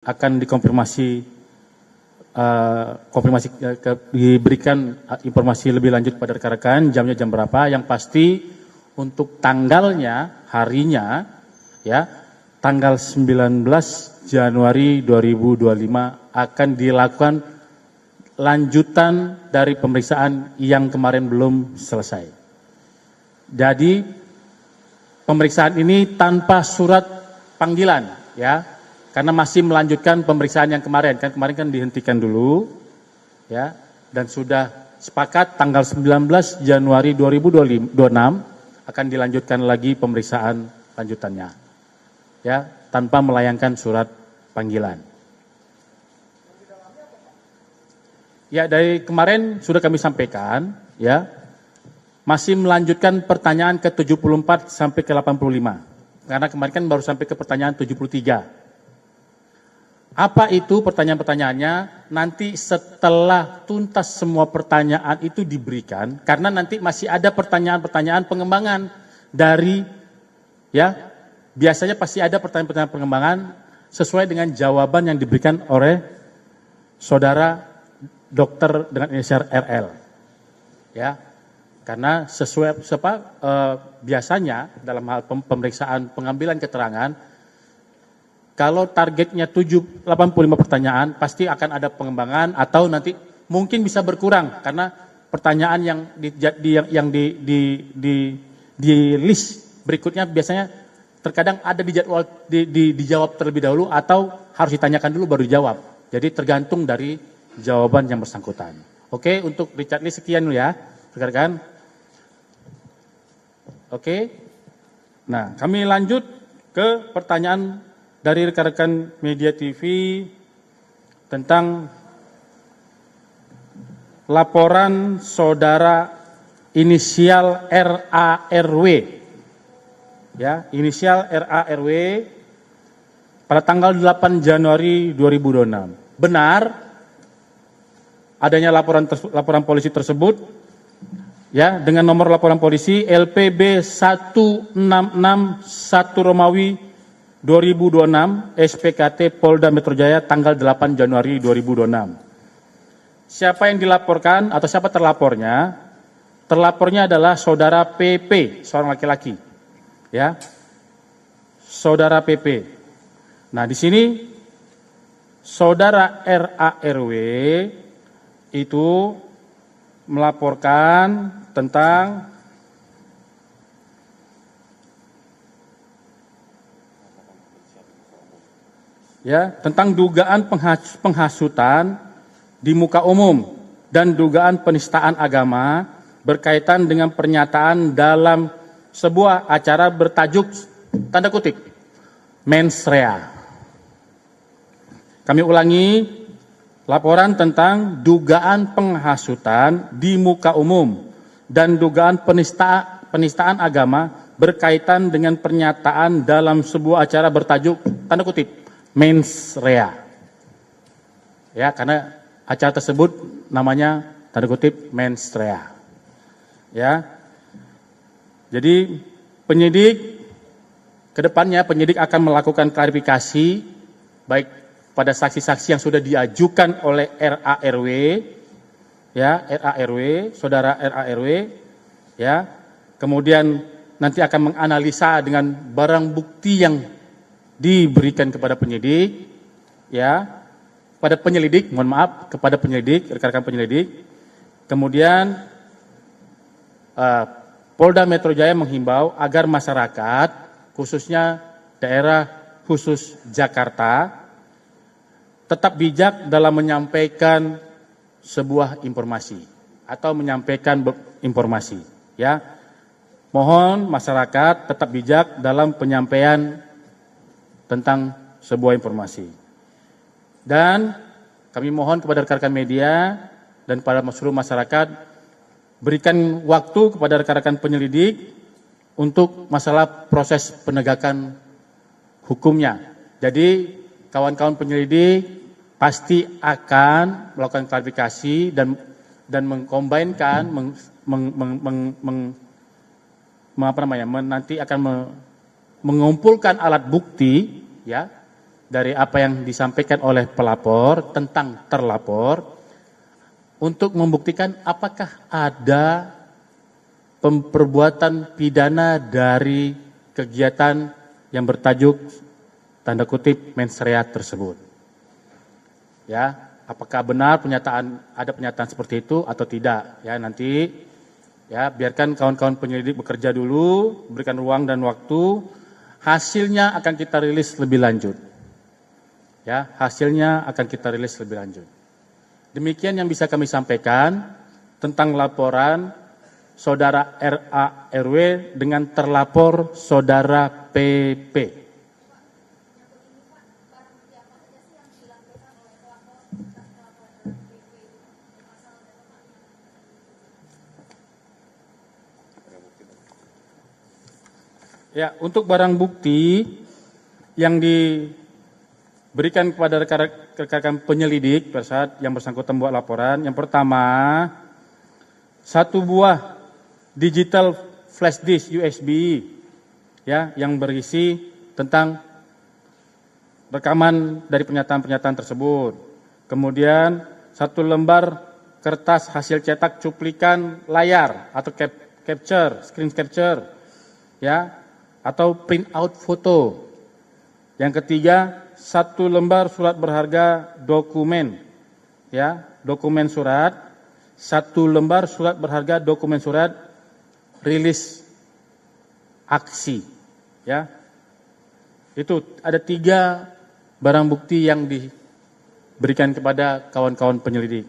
akan dikonfirmasi diberikan informasi lebih lanjut pada rekan-rekan jamnya jam berapa. Yang pasti untuk tanggalnya, harinya ya, tanggal 19 Januari 2025 akan dilakukan lanjutan dari pemeriksaan yang kemarin belum selesai. Jadi pemeriksaan ini tanpa surat panggilan ya, karena masih melanjutkan pemeriksaan yang kemarin. Kan kemarin kan dihentikan dulu ya, dan sudah sepakat tanggal 19 Januari 2026 akan dilanjutkan lagi pemeriksaan lanjutannya ya, tanpa melayangkan surat panggilan. Ya, dari kemarin sudah kami sampaikan ya, masih melanjutkan pertanyaan ke 74 sampai ke 85. Karena kemarin kan baru sampai ke pertanyaan 73. Apa itu pertanyaan-pertanyaannya? Nanti setelah tuntas semua pertanyaan itu diberikan, karena nanti masih ada pertanyaan-pertanyaan pengembangan dari ya, biasanya pasti ada pertanyaan-pertanyaan pengembangan sesuai dengan jawaban yang diberikan oleh saudara dokter dengan inisial RL. Ya. Karena sesuai biasanya dalam hal pemeriksaan pengambilan keterangan, kalau targetnya 85 pertanyaan, pasti akan ada pengembangan atau nanti mungkin bisa berkurang karena pertanyaan yang di list berikutnya biasanya terkadang ada di jadwal dijawab terlebih dahulu atau harus ditanyakan dulu baru dijawab. Jadi tergantung dari jawaban yang bersangkutan. Oke, untuk Richard Lee sekian dulu ya, rekan-rekan. Oke. Nah, kami lanjut ke pertanyaan dari rekan-rekan media TV tentang laporan saudara inisial RARW. Ya, inisial RARW pada tanggal 8 Januari 2026. Benar adanya laporan polisi tersebut ya, dengan nomor laporan polisi LPB 1661 Romawi 2026 SPKT Polda Metro Jaya tanggal 8 Januari 2026. Siapa yang dilaporkan atau siapa terlapornya? Terlapornya adalah saudara PP, seorang laki-laki. Ya. Saudara PP. Nah, di sini saudara RARW itu melaporkan tentang tentang dugaan penghasutan di muka umum dan dugaan penistaan agama berkaitan dengan pernyataan dalam sebuah acara bertajuk tanda kutip mens rea. Kami ulangi, laporan tentang dugaan penghasutan di muka umum dan dugaan penistaan agama berkaitan dengan pernyataan dalam sebuah acara bertajuk tanda kutip mens rea. Ya, karena acara tersebut namanya tanda kutip mens rea. Ya. Jadi penyidik kedepannya penyidik akan melakukan klarifikasi baik pada saksi-saksi yang sudah diajukan oleh RARW, ya, RARW, saudara RARW, ya, kemudian nanti akan menganalisa dengan barang bukti yang diberikan kepada penyidik, ya, pada penyelidik, mohon maaf, kepada penyelidik, rekan-rekan penyelidik, kemudian Polda Metro Jaya menghimbau agar masyarakat, khususnya daerah khusus Jakarta, tetap bijak dalam menyampaikan sebuah informasi atau menyampaikan informasi. Ya, mohon masyarakat tetap bijak dalam penyampaian tentang sebuah informasi. Dan kami mohon kepada rekan-rekan media dan para seluruh masyarakat berikan waktu kepada rekan-rekan penyelidik untuk masalah proses penegakan hukumnya. Jadi kawan-kawan penyelidik pasti akan melakukan klarifikasi dan mengkombinkan, nanti akan mengumpulkan alat bukti, ya, dari apa yang disampaikan oleh pelapor tentang terlapor untuk membuktikan apakah ada perbuatan pidana dari kegiatan yang bertajuk tanda kutip mensreat tersebut. Ya, apakah benar ada pernyataan seperti itu atau tidak? Ya, nanti ya biarkan kawan-kawan penyelidik bekerja dulu, berikan ruang dan waktu. Hasilnya akan kita rilis lebih lanjut. Ya, hasilnya akan kita rilis lebih lanjut. Demikian yang bisa kami sampaikan tentang laporan Saudara RARW dengan terlapor Saudara PP. Ya, untuk barang bukti yang diberikan kepada rekan-rekan penyelidik pada saat yang bersangkutan membuat laporan, yang pertama, 1 buah digital flash disk USB ya yang berisi tentang rekaman dari pernyataan-pernyataan tersebut. Kemudian 1 lembar kertas hasil cetak cuplikan layar atau screen capture ya atau print out foto. Yang ketiga, 1 lembar surat berharga dokumen ya, dokumen surat, 1 lembar surat berharga dokumen surat rilis aksi ya. Itu ada 3 barang bukti yang diberikan kepada kawan-kawan penyelidik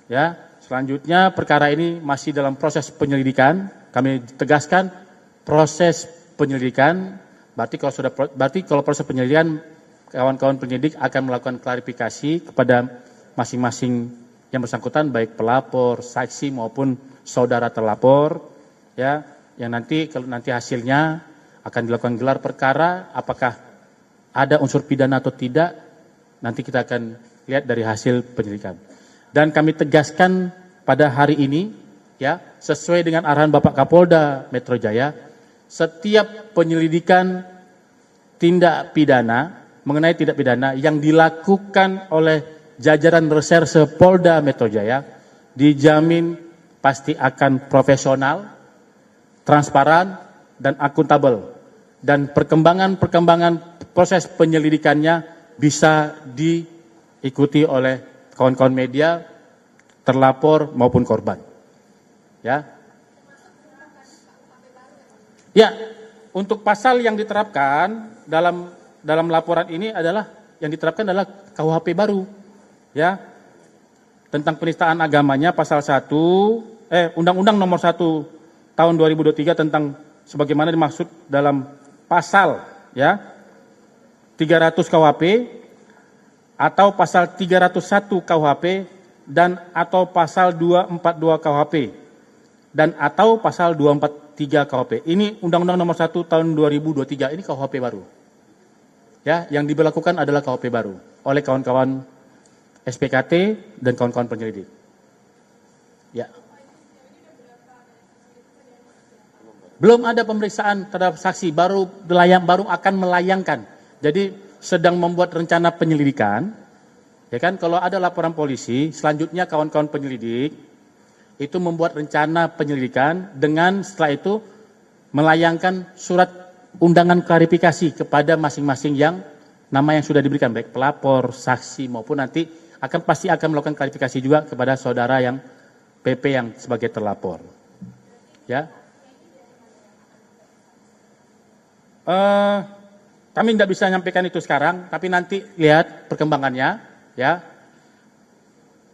ya. Selanjutnya perkara ini masih dalam proses penyelidikan. Kami tegaskan proses penyelidikan, berarti kalau proses penyelidikan kawan-kawan penyelidik akan melakukan klarifikasi kepada masing-masing yang bersangkutan baik pelapor, saksi maupun saudara terlapor ya, yang kalau nanti hasilnya akan dilakukan gelar perkara, apakah ada unsur pidana atau tidak, nanti kita akan lihat dari hasil penyelidikan. Dan kami tegaskan pada hari ini ya, sesuai dengan arahan Bapak Kapolda Metro Jaya, setiap penyelidikan tindak pidana mengenai tindak pidana yang dilakukan oleh jajaran reserse Polda Metro Jaya dijamin pasti akan profesional, transparan dan akuntabel, dan perkembangan proses penyelidikannya bisa diikuti oleh kawan-kawan media, terlapor maupun korban. Ya. Ya, untuk pasal yang diterapkan dalam laporan ini adalah KUHP baru. Ya. Tentang penistaan agamanya pasal 1 Undang-Undang Nomor 1 Tahun 2023 tentang sebagaimana dimaksud dalam pasal ya 300 KUHP atau pasal 301 KUHP dan atau pasal 242 KUHP dan atau pasal 243 KUHP. Ini Undang-Undang Nomor 1 Tahun 2023, ini KUHP baru. Ya, yang diberlakukan adalah KUHP baru oleh kawan-kawan SPKT dan kawan-kawan penyelidik. Ya. Belum ada pemeriksaan terhadap saksi, baru akan melayangkan. Jadi sedang membuat rencana penyelidikan. Ya kan, kalau ada laporan polisi, selanjutnya kawan-kawan penyelidik itu membuat rencana penyelidikan dengan setelah itu melayangkan surat undangan klarifikasi kepada masing-masing nama yang sudah diberikan, baik pelapor, saksi maupun nanti pasti akan melakukan klarifikasi juga kepada saudara yang PP yang sebagai terlapor. Ya. Kami tidak bisa menyampaikan itu sekarang, tapi nanti lihat perkembangannya, ya.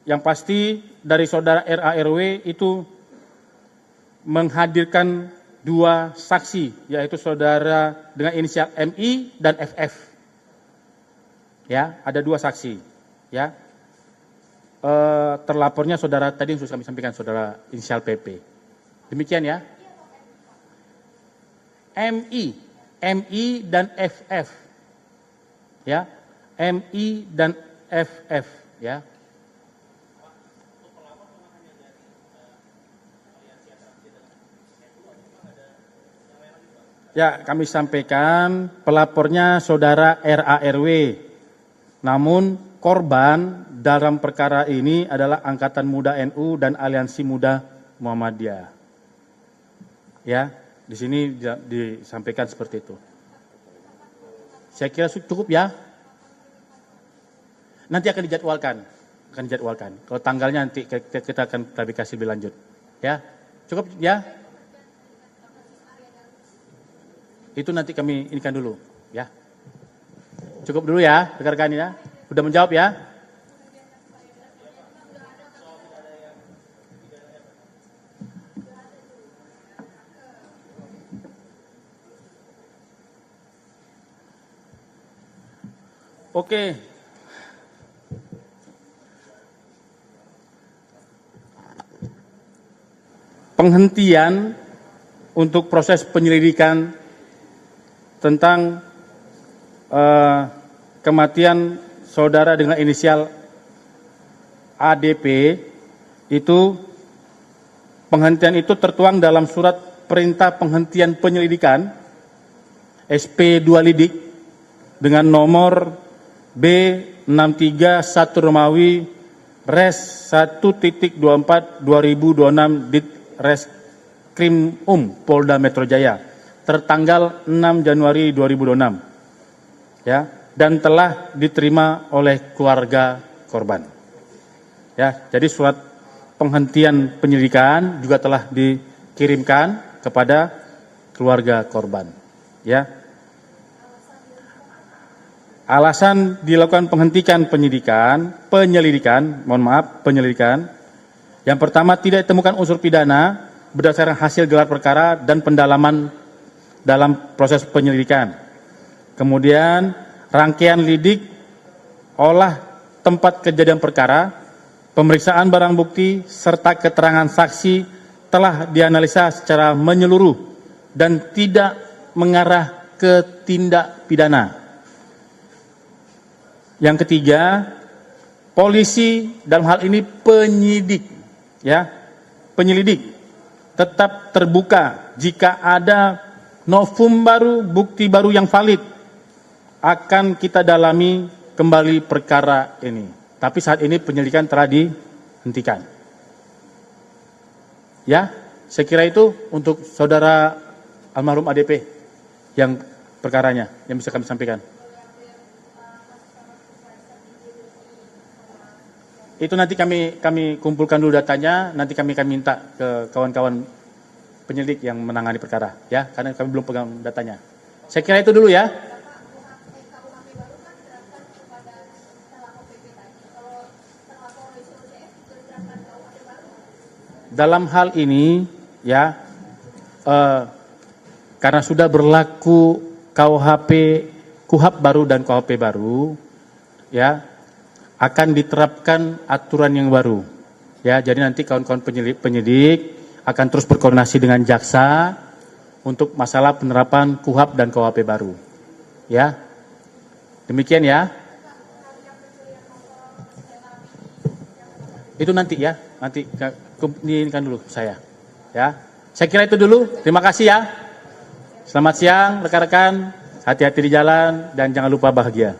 Yang pasti dari saudara RARW itu menghadirkan 2 saksi, yaitu saudara dengan inisial MI dan FF. Ya, ada 2 saksi, ya. Terlapornya saudara tadi yang sudah kami sampaikan, saudara inisial PP. Demikian ya. MI dan FF, ya, MI dan FF, ya. Ya, kami sampaikan pelapornya saudara RARW. Namun korban dalam perkara ini adalah Angkatan Muda NU dan Aliansi Muda Muhammadiyah. Ya, di sini disampaikan seperti itu. Saya kira cukup ya. Nanti akan dijadwalkan. Kalau tanggalnya nanti kita akan klarifikasi lebih lanjut. Ya, cukup ya. Itu nanti kami inikan dulu, ya. Cukup dulu ya, rekan-rekan ya. Sudah menjawab ya? Oke. Penghentian untuk proses penyelidikan tentang kematian saudara dengan inisial ADP itu, penghentian itu tertuang dalam surat perintah penghentian penyelidikan SP2 Lidik dengan nomor B631 Romawi Res 1.24 2026 Dit Reskrim Polda Metro Jaya tertanggal 6 Januari 2026, ya, dan telah diterima oleh keluarga korban. Ya, jadi surat penghentian penyelidikan juga telah dikirimkan kepada keluarga korban. Ya, alasan dilakukan penyelidikan. Yang pertama, tidak ditemukan unsur pidana berdasarkan hasil gelar perkara dan pendalaman dalam proses penyelidikan. Kemudian rangkaian lidik, olah tempat kejadian perkara, pemeriksaan barang bukti, serta keterangan saksi telah dianalisa secara menyeluruh dan tidak mengarah ke tindak pidana. Yang ketiga, polisi dalam hal ini penyelidik tetap terbuka jika ada novum baru, bukti baru yang valid, akan kita dalami kembali perkara ini. Tapi saat ini penyelidikan telah dihentikan. Ya, saya kira itu untuk saudara almarhum ADP yang perkaranya yang bisa kami sampaikan. Itu nanti kami kumpulkan dulu datanya, nanti kami akan minta ke kawan-kawan penyelidik yang menangani perkara, ya, karena kami belum pegang datanya. Saya kira itu dulu ya. Dalam hal ini, ya, karena sudah berlaku KUHP baru dan KUHP baru, ya, akan diterapkan aturan yang baru, ya. Jadi nanti kawan-kawan penyidik akan terus berkoordinasi dengan jaksa untuk masalah penerapan KUHP dan KUHP baru. Ya, demikian ya. Itu nanti ya, nanti diinginkan dulu saya. Ya, saya kira itu dulu. Terima kasih ya. Selamat siang rekan-rekan, hati-hati di jalan dan jangan lupa bahagia.